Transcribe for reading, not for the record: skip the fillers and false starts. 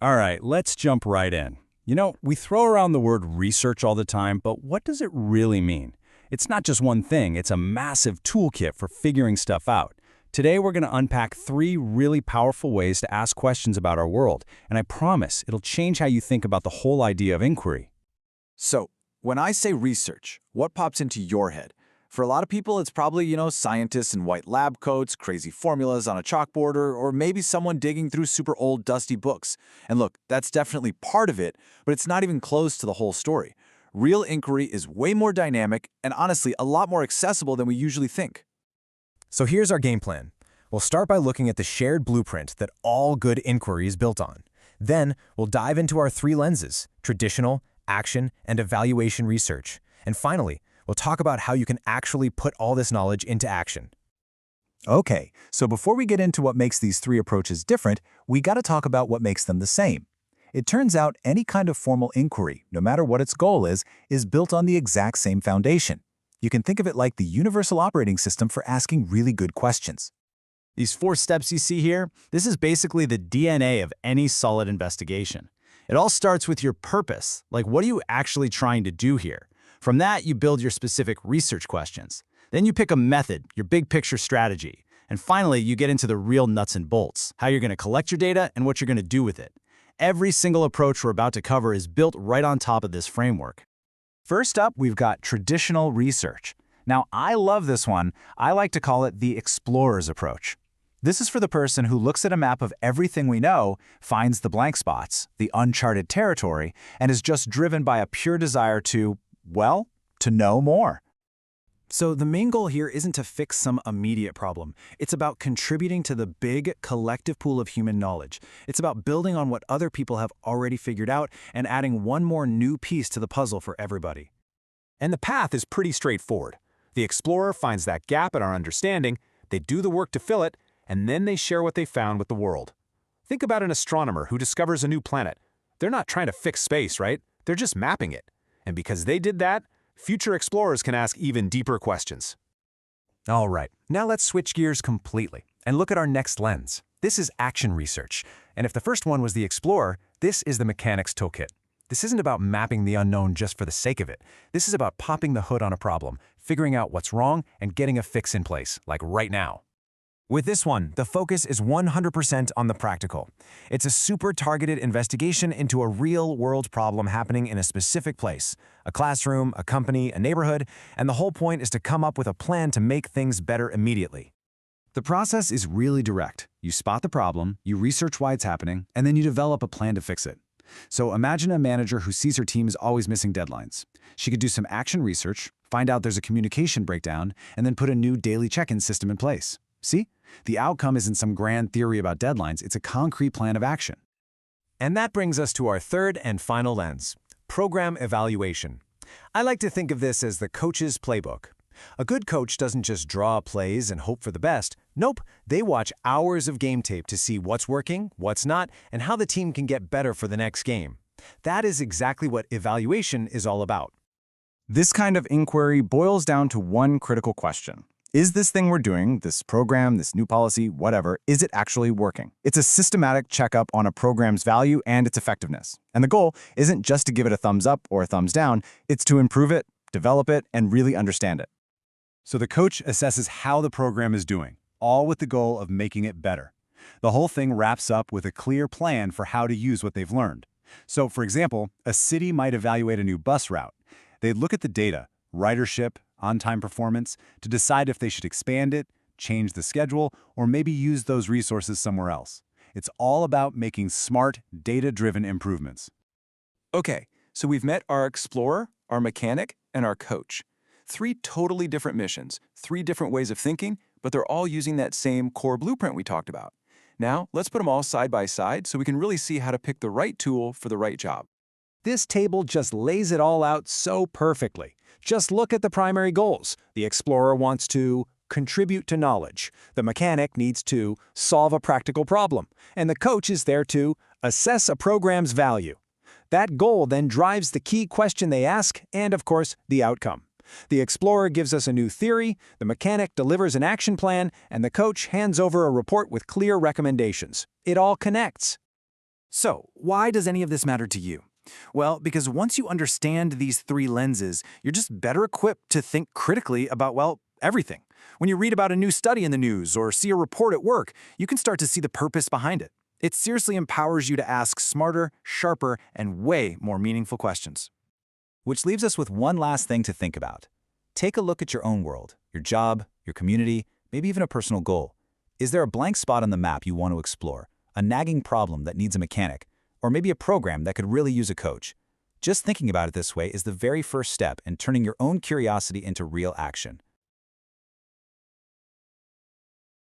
All right, let's jump right in. We throw around the word research all the time, but what does it really mean? It's not just one thing, it's a massive toolkit for figuring stuff out. Today, we're going to unpack 3 really powerful ways to ask questions about our world, and I promise it'll change how you think about the whole idea of inquiry. So, when I say research, what pops into your head? For a lot of people, it's probably, scientists in white lab coats, crazy formulas on a chalkboard, or maybe someone digging through super old, dusty books. And look, that's definitely part of it, but it's not even close to the whole story. Real inquiry is way more dynamic and honestly a lot more accessible than we usually think. So here's our game plan. We'll start by looking at the shared blueprint that all good inquiry is built on. Then, we'll dive into our 3 lenses: traditional, action, and evaluation research. And finally, we'll talk about how you can actually put all this knowledge into action. Okay, so before we get into what makes these 3 approaches different, we gotta talk about what makes them the same. It turns out any kind of formal inquiry, no matter what its goal is built on the exact same foundation. You can think of it like the universal operating system for asking really good questions. These 4 steps you see here, this is basically the DNA of any solid investigation. It all starts with your purpose, like what are you actually trying to do here? From that, you build your specific research questions. Then you pick a method, your big picture strategy. And finally, you get into the real nuts and bolts, how you're going to collect your data and what you're going to do with it. Every single approach we're about to cover is built right on top of this framework. First up, we've got traditional research. Now, I love this one. I like to call it the explorer's approach. This is for the person who looks at a map of everything we know, finds the blank spots, the uncharted territory, and is just driven by a pure desire to know more. So the main goal here isn't to fix some immediate problem. It's about contributing to the big, collective pool of human knowledge. It's about building on what other people have already figured out and adding one more new piece to the puzzle for everybody. And the path is pretty straightforward. The explorer finds that gap in our understanding, they do the work to fill it, and then they share what they found with the world. Think about an astronomer who discovers a new planet. They're not trying to fix space, right? They're just mapping it. And because they did that, future explorers can ask even deeper questions. All right, now let's switch gears completely and look at our next lens. This is action research. And if the first one was the explorer, this is the mechanics toolkit. This isn't about mapping the unknown just for the sake of it. This is about popping the hood on a problem, figuring out what's wrong, and getting a fix in place, like right now. With this one, the focus is 100% on the practical. It's a super targeted investigation into a real-world problem happening in a specific place, a classroom, a company, a neighborhood, and the whole point is to come up with a plan to make things better immediately. The process is really direct. You spot the problem, you research why it's happening, and then you develop a plan to fix it. So imagine a manager who sees her team is always missing deadlines. She could do some action research, find out there's a communication breakdown, and then put a new daily check-in system in place. See? The outcome isn't some grand theory about deadlines, it's a concrete plan of action. And that brings us to our third and final lens, program evaluation. I like to think of this as the coach's playbook. A good coach doesn't just draw plays and hope for the best. Nope, they watch hours of game tape to see what's working, what's not, and how the team can get better for the next game. That is exactly what evaluation is all about. This kind of inquiry boils down to one critical question. Is this thing we're doing, this program, this new policy, whatever, is it actually working? It's a systematic checkup on a program's value and its effectiveness. And the goal isn't just to give it a thumbs up or a thumbs down, it's to improve it, develop it, and really understand it. So the coach assesses how the program is doing, all with the goal of making it better. The whole thing wraps up with a clear plan for how to use what they've learned. So, for example, a city might evaluate a new bus route. They'd look at the data, ridership, on-time performance, to decide if they should expand it, change the schedule, or maybe use those resources somewhere else. It's all about making smart, data-driven improvements. Okay, so we've met our explorer, our mechanic, and our coach. 3 totally different missions, 3 different ways of thinking, but they're all using that same core blueprint we talked about. Now, let's put them all side by side so we can really see how to pick the right tool for the right job. This table just lays it all out so perfectly. Just look at the primary goals. The explorer wants to contribute to knowledge. The mechanic needs to solve a practical problem. And the coach is there to assess a program's value. That goal then drives the key question they ask and, of course, the outcome. The explorer gives us a new theory, the mechanic delivers an action plan, and the coach hands over a report with clear recommendations. It all connects. So, why does any of this matter to you? Well, because once you understand these three lenses, you're just better equipped to think critically about, well, everything. When you read about a new study in the news or see a report at work, you can start to see the purpose behind it. It seriously empowers you to ask smarter, sharper, and way more meaningful questions. Which leaves us with one last thing to think about. Take a look at your own world, your job, your community, maybe even a personal goal. Is there a blank spot on the map you want to explore, a nagging problem that needs a mechanic, or maybe a program that could really use a coach? Just thinking about it this way is the very first step in turning your own curiosity into real action.